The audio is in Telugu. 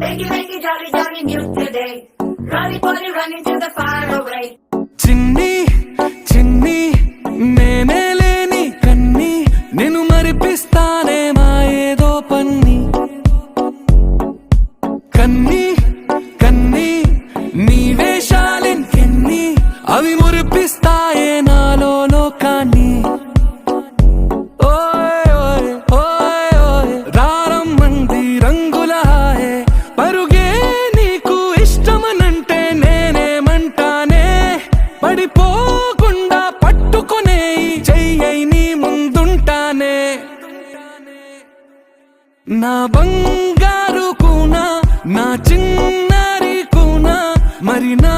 Wakey, jolly, jolly new today. Rolly poly running to the far away. చిన్ని చిన్ని నేనే లేని కన్ని నేను మరిపిస్తానే మా ఏదో పన్ని కన్ని కన్ని నీ వేషాలెన్ని అవి మురిపిస్తాయే నాలో లోకాన్ని ఓయ్ ఓయ్ ఓయ్ ఓయ్ రారమ్మంది రంగుల హాయే పరుగే నీకు ఇష్టమనంటే నేనేమంటానే పడిపోకుండా పట్టుకునే చెయ్యై నీ ముందుంటానే నా బంగారు కూనా నా చిన్నారి కూనా మరి నా